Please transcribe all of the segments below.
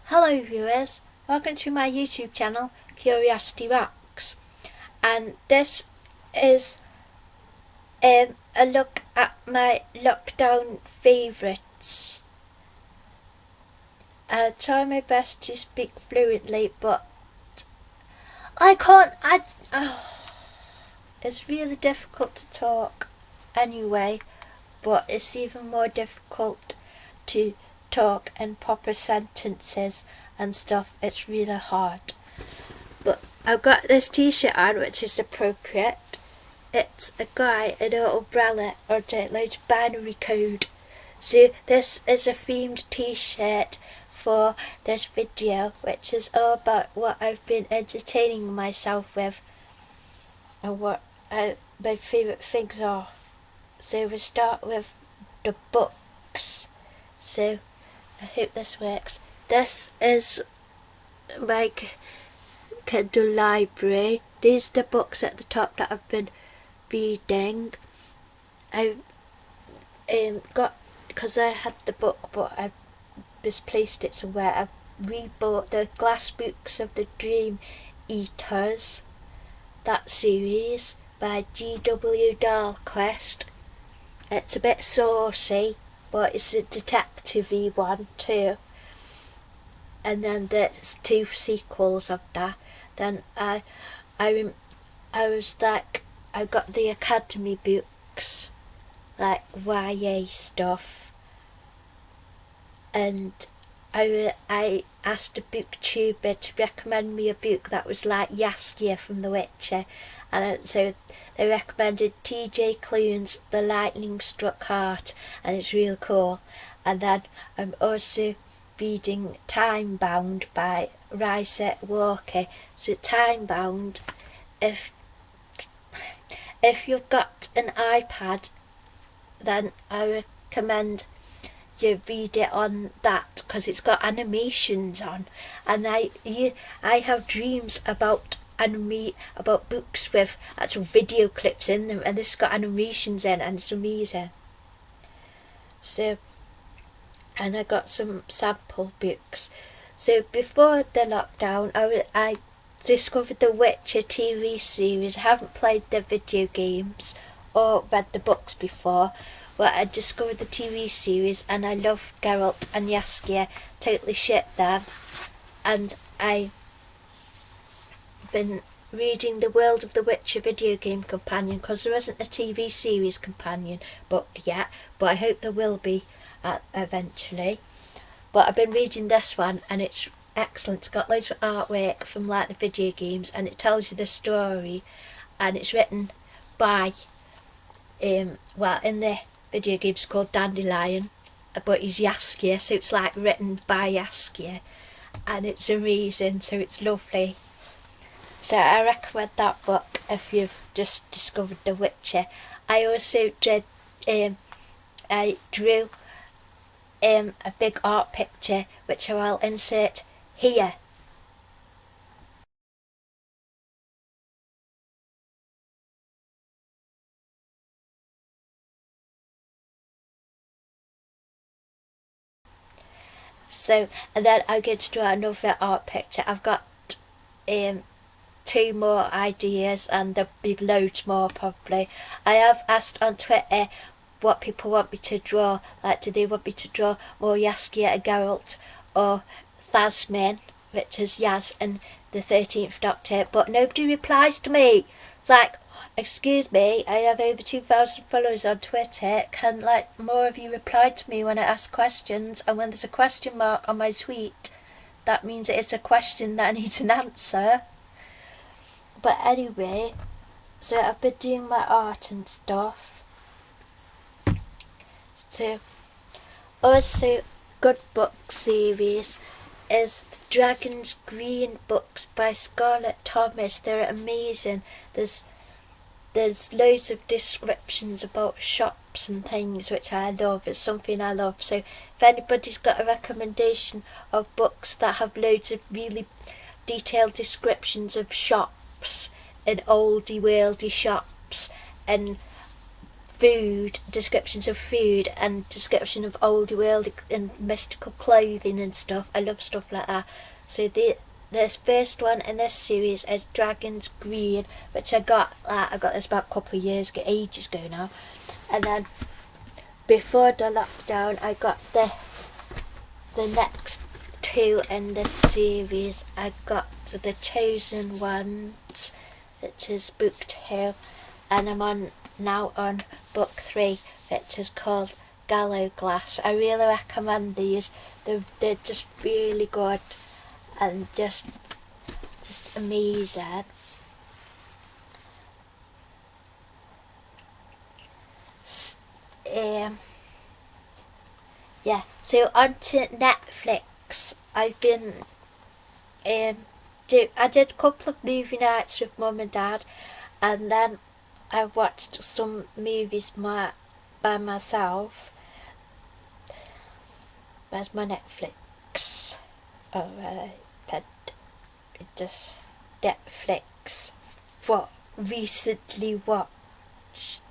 Hello viewers, welcome to my YouTube channel Curiosity Rocks, and this is a look at my lockdown favourites. I'll try my best to speak fluently, but it's really difficult to talk anyway, but it's even more difficult to talk in proper sentences and stuff. It's really hard. But I've got this t-shirt on which is appropriate. It's a guy in an umbrella under loads of binary code. So this is a themed t-shirt for this video, which is all about what I've been entertaining myself with and what my favourite things are. So we start with the books. So I hope this works. This is my Kindle library. These are the books at the top that I've been reading. I got, because I had the book but I misplaced it somewhere, I rebought the Glass Books of the Dream Eaters, that series by G.W. Dahlquist. It's a bit saucy, but it's a detective-y one too. And then there's 2 sequels of that. Then I was like, I got the Academy books, like YA stuff, and I asked a booktuber to recommend me a book that was like Jaskier from The Witcher, and so they recommended T.J. Klune's The Lightning Struck Heart, and it's real cool. And then I'm also reading Time Bound by Risa Walker. So Time Bound, if you've got an iPad, then I recommend you read it on that, because it's got animations on, and I have dreams about about books with actual video clips in them, and this has got animations in, and it's amazing. So, and I got some sample books. So before the lockdown, I discovered the Witcher TV series. I haven't played the video games or read the books before, but I discovered the TV series, and I love Geralt and Jaskier, totally ship them. And I've been reading the World of the Witcher video game companion, because there isn't a TV series companion book yet, but I hope there will be eventually. But I've been reading this one, and it's excellent. It's got loads of artwork from like the video games, and it tells you the story, and it's written by in the video game's called Dandelion, but he's Jaskier, so it's like written by Jaskier, and it's amazing, so it's lovely. So I recommend that book if you've just discovered The Witcher. I also I drew a big art picture which I will insert here. So, and then I'm going to draw another art picture. I've got 2 more ideas, and there'll be loads more probably. I have asked on Twitter what people want me to draw. Like, do they want me to draw more Jaskier and Geralt, or Thasmin, which is Yaz and the 13th Doctor, but nobody replies to me. It's like, excuse me, I have over 2,000 followers on Twitter. Can like more of you reply to me when I ask questions? And when there's a question mark on my tweet, that means it's a question that needs an answer. But anyway, so I've been doing my art and stuff. So, also, good book series is the Dragon's Green books by Scarlett Thomas. They're amazing. There's loads of descriptions about shops and things, which I love. It's something I love. So if anybody's got a recommendation of books that have loads of really detailed descriptions of shops and oldie worldy shops and food, descriptions of food and description of old world and mystical clothing and stuff. I love stuff like that. So this first one in this series is Dragon's Green, which I got this about a couple of years ago, ages ago now. And then before the lockdown I got the next two in this series. I got The Chosen Ones, which is book 2, and I'm now on book 3, which is called Gallow Glass. I really recommend these. They're just really good and just amazing. Yeah, so onto Netflix. I've been I did a couple of movie nights with Mum and Dad, and then I watched some movies by myself. Where's my Netflix? Oh, just Netflix. What recently watched?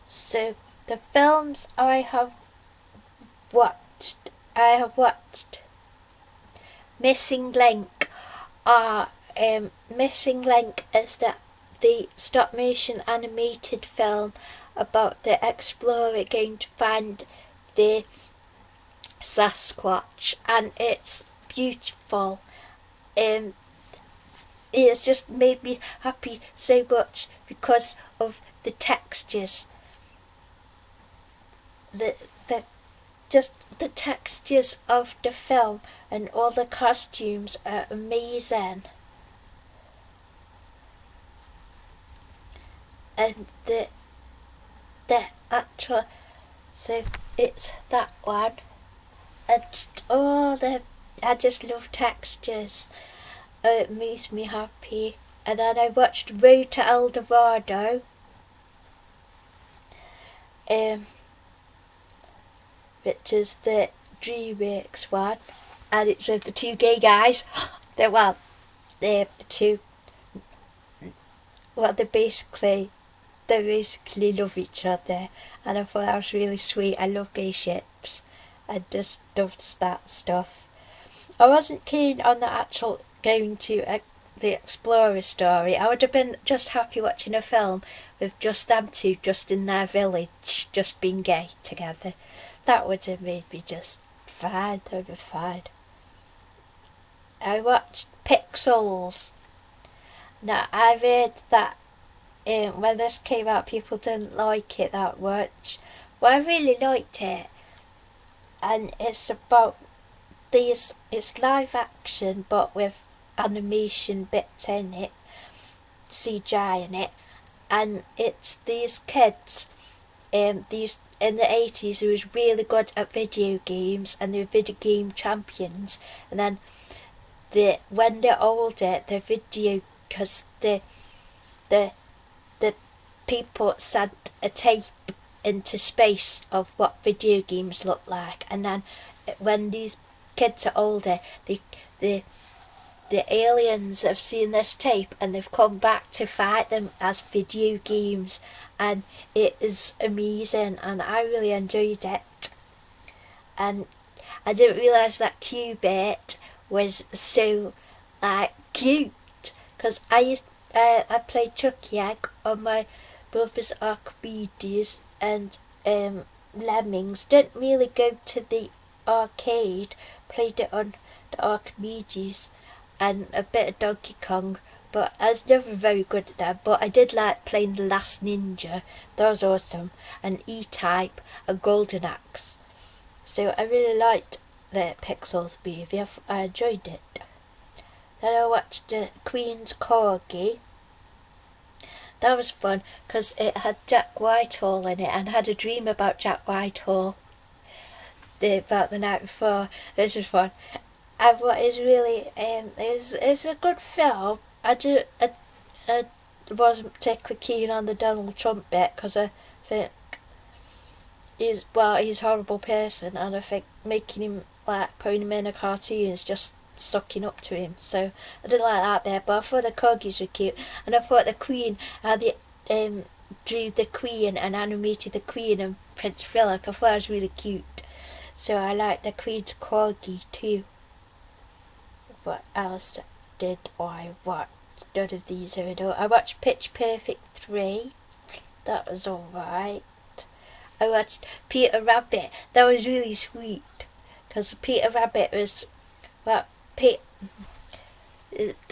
So the films I have watched Missing Link are Missing Link is the stop motion animated film about the explorer going to find the Sasquatch, and it's beautiful. It's just made me happy so much because of the textures. The textures of the film and all the costumes are amazing. And the actual, so it's that one. And I just love textures. It makes me happy. And then I watched Road to El Dorado. Which is the DreamWorks one, and it's with the two gay guys. They basically love each other, and I thought that was really sweet. I love gay ships. I just loved that stuff. I wasn't keen on the actual going to the Explorer story. I would have been just happy watching a film with just them two, just in their village, just being gay together. That would have made me just fine. That would be fine. I watched Pixels. Now, I've heard that when this came out, people didn't like it that much. Well, I really liked it. And it's about it's live action, but with animation bits in it, CGI in it. And it's these kids, these in the 80s who was really good at video games, and they were video game champions. And then when they're older, because the people sent a tape into space of what video games look like, and then when these kids are older, the aliens have seen this tape and they've come back to fight them as video games, and it is amazing, and I really enjoyed it. And I didn't realise that Q-Bit was so cute, because I played Chucky Egg on my brother's Archimedes, and Lemmings. Didn't really go to the arcade, played it on the Archimedes, and a bit of Donkey Kong, but I was never very good at that. But I did like playing The Last Ninja. That was awesome. And E-Type and Golden Axe. So I really liked the Pixels movie. I enjoyed it. Then I watched the Queen's Corgi. That was fun because it had Jack Whitehall in it, and I had a dream about Jack Whitehall about the night before. It was just fun. and what is really it's a good film. I wasn't particularly keen on the Donald Trump bit because I think he's a horrible person, and I think making him like putting him in a cartoon is just sucking up to him. So I didn't like that bit, but I thought the corgis were cute, and I thought the Queen, how they drew the Queen and animated the Queen and Prince Philip. I thought it was really cute. So I liked the Queen's corgi too. What else did I watch? None of these are adult. I watched Pitch Perfect 3. That was alright. I watched Peter Rabbit. That was really sweet. Because Peter Rabbit was, the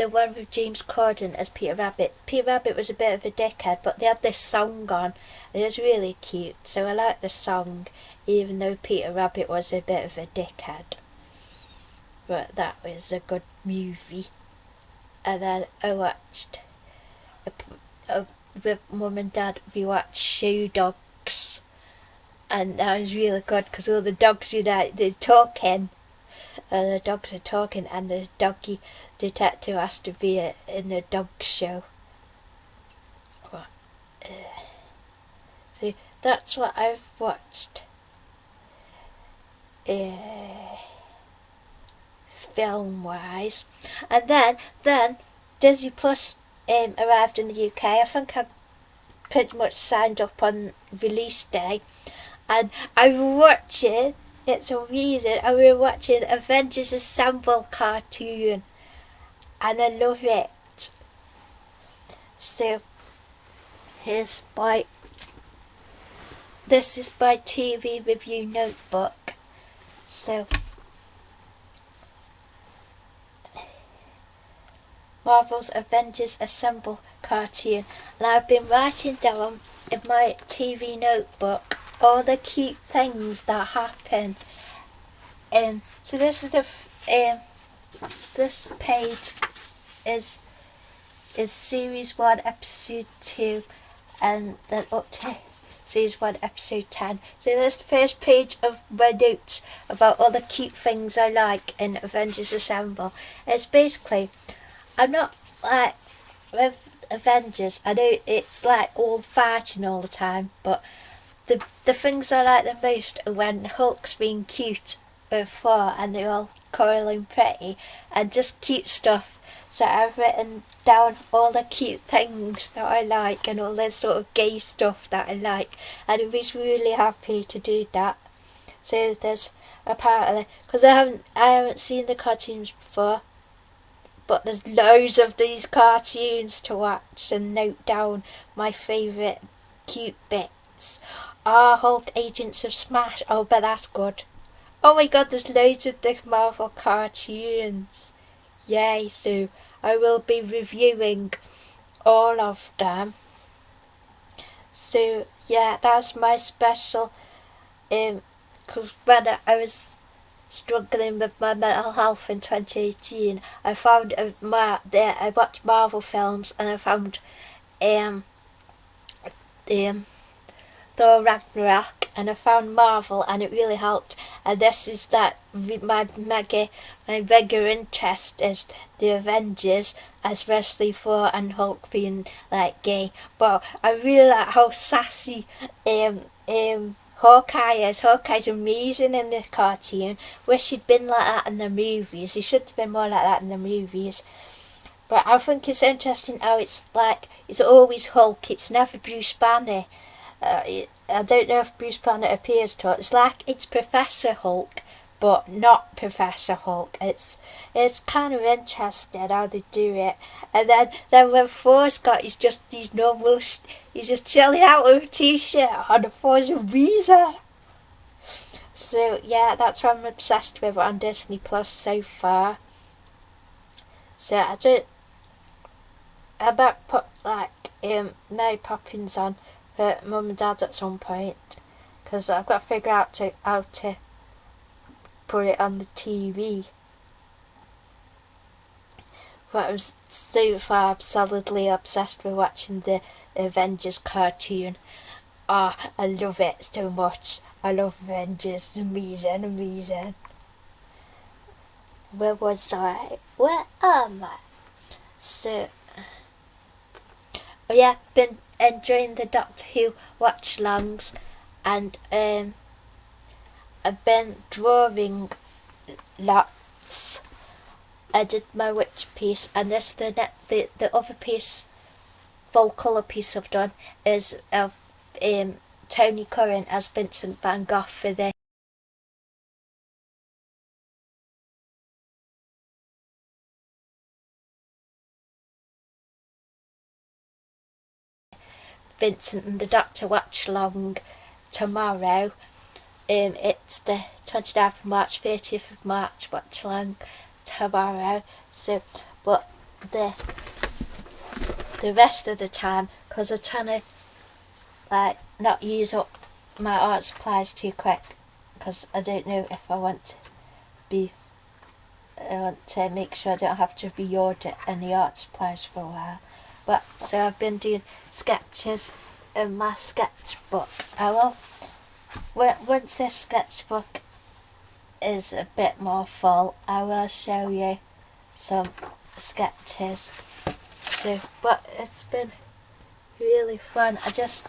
one with James Corden as Peter Rabbit. Peter Rabbit was a bit of a dickhead, but they had this song on. It was really cute. So I liked the song, even though Peter Rabbit was a bit of a dickhead. But that was a good movie. And then I watched, with Mum and Dad, we watched Show Dogs. And that was really good because all the dogs, they're talking. And the dogs are talking, and the doggy detective has to be in a dog show. See, that's what I've watched. Film-wise. And then Disney Plus arrived in the UK. I think I pretty much signed up on release day. And I'm watching, it's amazing, and we're watching Avengers Assemble cartoon. And I love it. So, this is my TV review notebook. So, Marvel's Avengers Assemble cartoon. And I've been writing down in my TV notebook all the cute things that happen. So this is this page is series 1 episode 2, and then up to series 1 episode 10. So that's the first page of my notes about all the cute things I like in Avengers Assemble. It's basically, I'm not like with Avengers, I know it's like all fighting all the time, but the things I like the most are when Hulk's being cute with Thor and they're all coral pretty and just cute stuff. So I've written down all the cute things that I like and all this sort of gay stuff that I like, and I was really happy to do that. So there's apparently, because I haven't seen the cartoons before, but there's loads of these cartoons to watch and note down my favourite cute bits. Hulk Agents of Smash. Oh, but that's good. Oh my god, there's loads of the Marvel cartoons. Yay, so I will be reviewing all of them. So yeah, that's my special, because when I was struggling with my mental health in 2018, I found I watched Marvel films, and I found Thor Ragnarok, and I found Marvel, and it really helped. And this is that my bigger interest is the Avengers, especially Thor and Hulk being like gay. But I really like how sassy Hawkeye is. Hawkeye's amazing in the cartoon. Wish he'd been like that in the movies. He should have been more like that in the movies. But I think it's interesting how it's like, it's always Hulk, it's never Bruce Banner. I don't know if Bruce Banner appears to it. It's like it's Professor Hulk, but not Professor Hulk. It's kind of interesting how they do it. And then when Thor's got he's just chilling out with a t-shirt on. Thor's a reason. So yeah, that's what I'm obsessed with on Disney Plus so far. So I might put like Mary Poppins on for Mum and Dad at some point, because I've got to figure out how to put it on the TV. But I'm so far solidly obsessed with watching the Avengers cartoon. I love it so much. I love Avengers. Amazing. where was I? Where am I? So, oh yeah, been enjoying the Doctor Who watch-alongs, and I've been drawing lots. I did my witch piece, and this the other piece, full colour piece I've done is of Tony Curran as Vincent van Gogh for the Vincent and the Doctor watch along tomorrow. It's the 29th of March, 30th of March watch along tomorrow. So, but the rest of the time, because I'm trying to not use up my art supplies too quick, because I don't know if I want to make sure I don't have to reorder any art supplies for a while. But so I've been doing sketches in my sketchbook. Once this sketchbook is a bit more full, I will show you some sketches. So, but it's been really fun. I just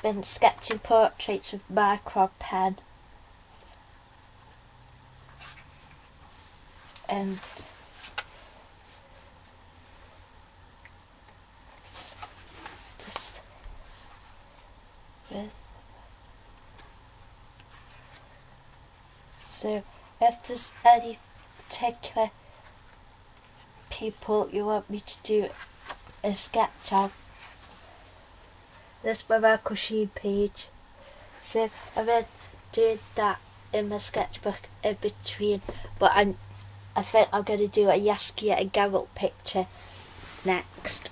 been sketching portraits with micro pen, and just so if there's any particular people you want me to do a sketch of, this is my Michael Sheen page. So I've been doing that in my sketchbook in between, but I think I'm going to do a Yaskia and Geralt picture next,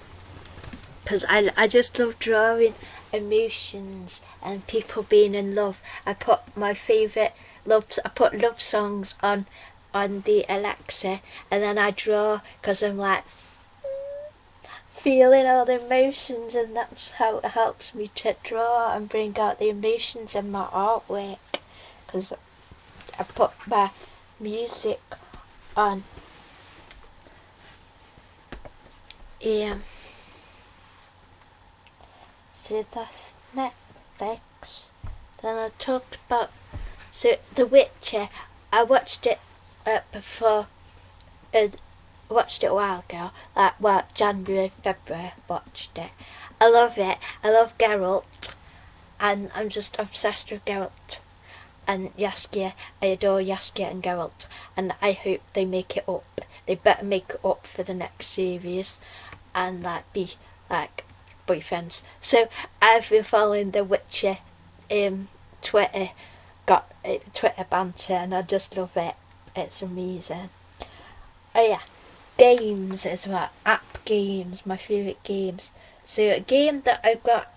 because I just love drawing emotions and people being in love. I put my favourite I put love songs on the Alexa, and then I draw, because I'm like feeling all the emotions, and that's how it helps me to draw and bring out the emotions in my artwork, because I put my music on. So that's Netflix. Then I talked about The Witcher. I watched it before. Watched it a while ago. January, February. Watched it. I love it. I love Geralt, and I'm just obsessed with Geralt and Yaskia. I adore Yaskia and Geralt, and I hope they make it up. They better make it up for the next series, and be boyfriends. So I've been following The Witcher Twitter banter, and I just love it. It's amazing. Oh yeah, games as well. App games, my favourite games. So a game that I've got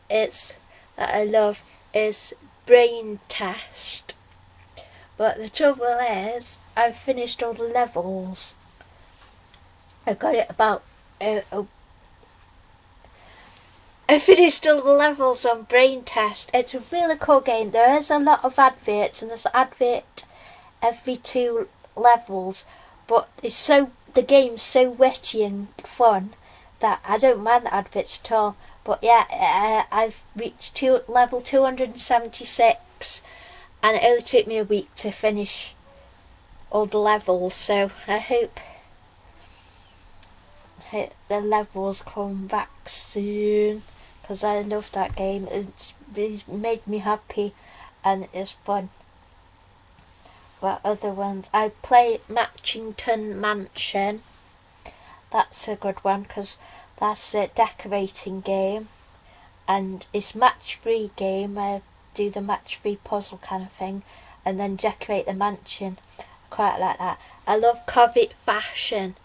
that I love is Brain Test. But the trouble is, I've finished all the levels. I got it about I finished all the levels on Brain Test. It's a really cool game. There is a lot of adverts, and there's an advert every 2 levels, but the game's so witty and fun that I don't mind the adverts at all. But yeah, I've reached level 276, and it only took me a week to finish all the levels, so I hope the levels come back soon, because I love that game. It's made me happy and it's fun. What other ones? I play Matchington Mansion. That's a good one, because that's a decorating game, and it's match-free game. I do the match-free puzzle kind of thing, and then decorate the mansion. I quite like that. I love Covet Fashion,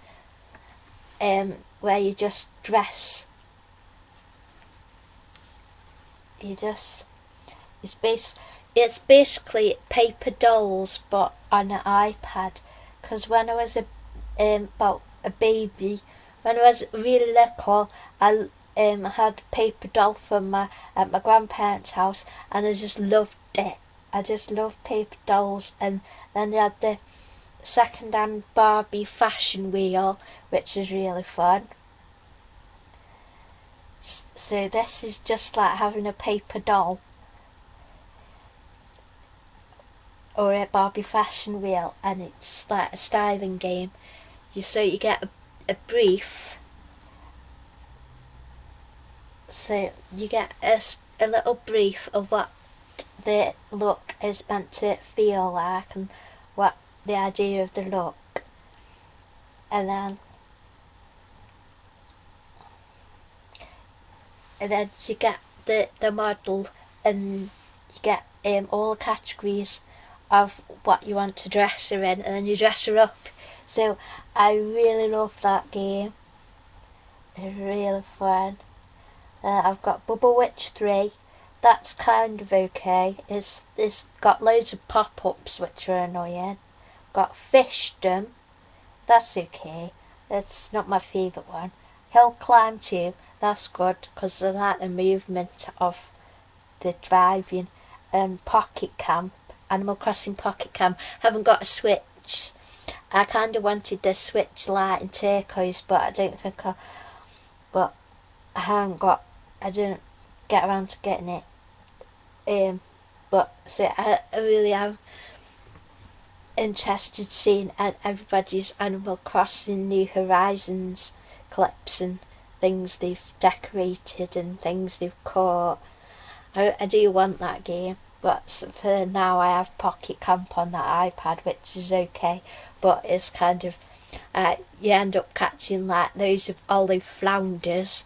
where you just dress. It's basically paper dolls, but on an iPad. Because when I was about a baby, when I was really little, I had a paper doll at my grandparents' house, and I just loved it. I just love paper dolls. And then they had the second-hand Barbie fashion wheel, which is really fun. So this is just like having a paper doll or a Barbie fashion wheel, and it's like a styling game. So you get a brief. So you get a little brief of what the look is meant to feel like and what the idea of the look, and then you get the model, and you get all the categories of what you want to dress her in, and then you dress her up. So I really love that game. It's really fun. I've got Bubble Witch 3. That's kind of okay. It's got loads of pop-ups which are annoying. Got Fishdom. That's okay. It's not my favourite one. Hill Climb 2. That's good because I like the movement of the driving. Pocket Camp. Animal Crossing Pocket Camp. Haven't got a Switch. I kind of wanted the Switch Lite and turquoise, but I don't think but I didn't get around to getting it. But so I really am interested seeing everybody's Animal Crossing New Horizons clips and things they've decorated and things they've caught. I do want that game, but for now I have Pocket Camp on that iPad, which is okay, but it's kind of you end up catching like those of olive flounders,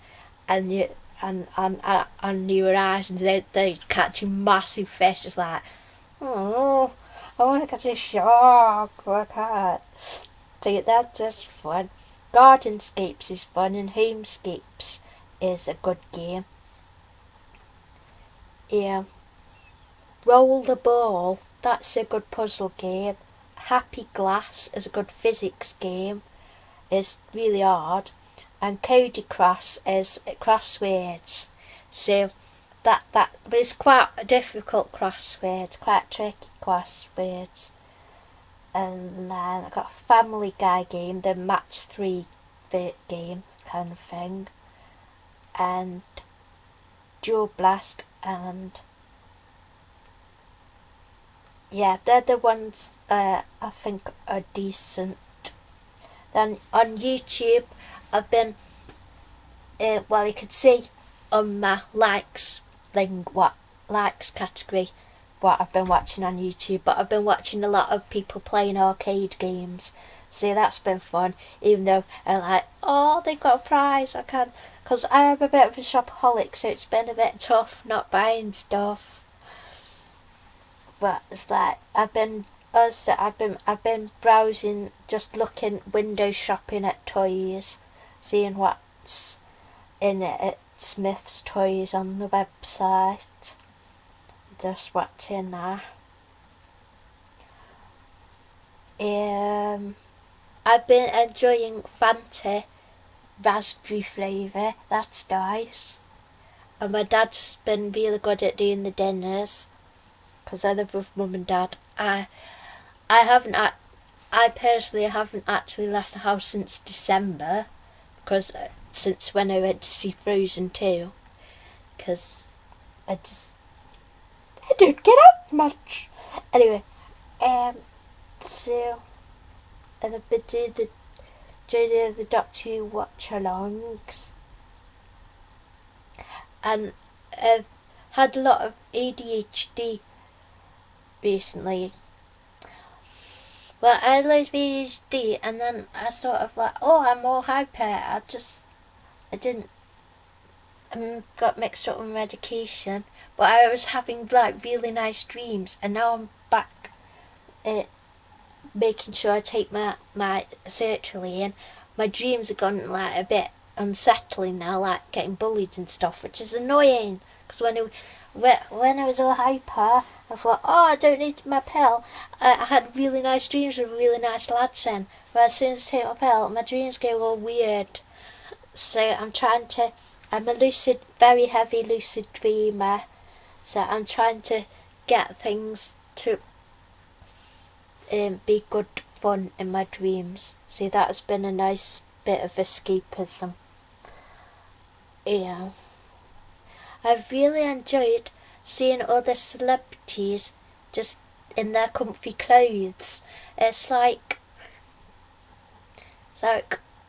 and you on New Horizons they're catching massive fish. It's like, oh, I want to catch a shark, I can't. So that's just fun. Gardenscapes is fun, and Homescapes is a good game. Yeah. Roll the Ball, that's a good puzzle game. Happy Glass is a good physics game. It's really hard. And Cody Cross is crosswords. So but it's quite a difficult crosswords, quite tricky crosswords. And then I got a Family Guy game, the match 3 game kind of thing. And Dual Blast, and yeah, they're the ones I think are decent. Then on YouTube, I've been, well, you could see on my likes thing, what likes category, what I've been watching on YouTube, but I've been watching a lot of people playing arcade games. So that's been fun, even though I'm like, oh, they've got a prize, I can't, because I am a bit of a shopaholic, so it's been a bit tough not buying stuff. But it's like I've been browsing, just looking, window shopping at toys, seeing what's in it at Smith's Toys on the website. Just watching that. I've been enjoying Fanta raspberry flavour. That's nice. And my dad's been really good at doing the dinners, because I live with Mum and Dad. I personally haven't actually left the house since December, because since when I went to see Frozen 2, because I don't get out much. Anyway, so, and I've been doing the Journey of the Doctor Who watch-alongs, and I've had a lot of ADHD recently. Well, I had loads of ADHD, and then I sort of like, oh, I'm all hyper. I didn't got mixed up with medication, but I was having like really nice dreams, and now I'm back making sure I take my sertraline. My dreams have gone like a bit unsettling now, like getting bullied and stuff, which is annoying, because when I was all hyper, I thought, oh, I don't need my pill. I had really nice dreams with really nice lads in, but as soon as I take my pill, my dreams go all weird. So I'm a very heavy lucid dreamer, so I'm trying to get things to be good fun in my dreams. See, that's been a nice bit of escapism. Yeah. I've really enjoyed seeing other celebrities just in their comfy clothes. It's like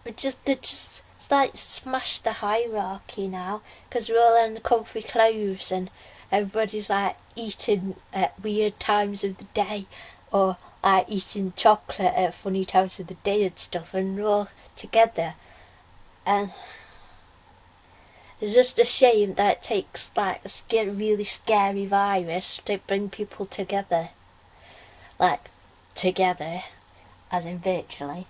it's like smash the hierarchy now, because we're all in comfy clothes and everybody's like eating at weird times of the day, or like eating chocolate at funny times of the day and stuff, and we're all together. And it's just a shame that it takes like a really scary virus to bring people together. Like, together, as in virtually.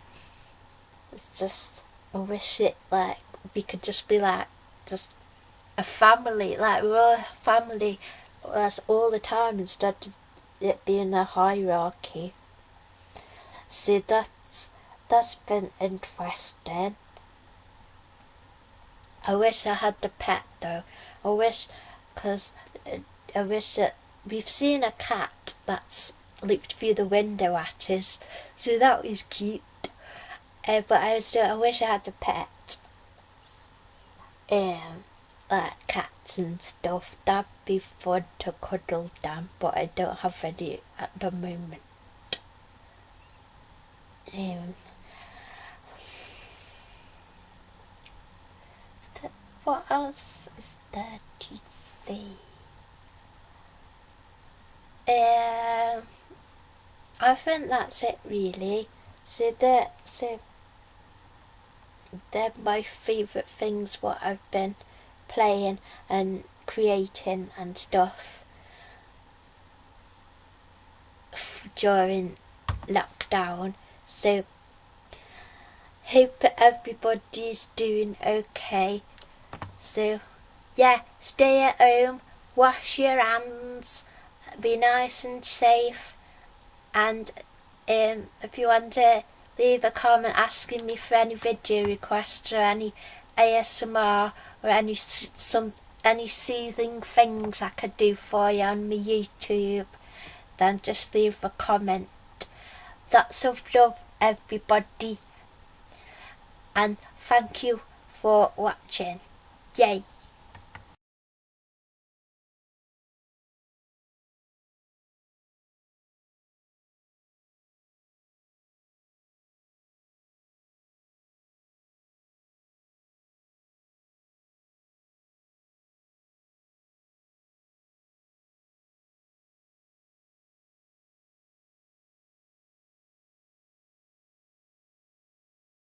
It's just, I wish it, like, we could just be like, just a family. Like, we're all a family all the time instead of it being a hierarchy. See, that's been interesting. I wish I had the pet though. I wish that we've seen a cat that's looked through the window at us, so that was cute. But I wish I had a pet. Like cats and stuff. That'd be fun to cuddle them, but I don't have any at the moment. What else is there to say? I think that's it really. So they're my favourite things what I've been playing and creating and stuff during lockdown. So hope everybody's doing okay. So yeah, stay at home, wash your hands, be nice and safe, and if you want to leave a comment asking me for any video requests or any ASMR or any soothing things I could do for you on my YouTube, then just leave a comment. Lots of love, everybody, and thank you for watching. Yay!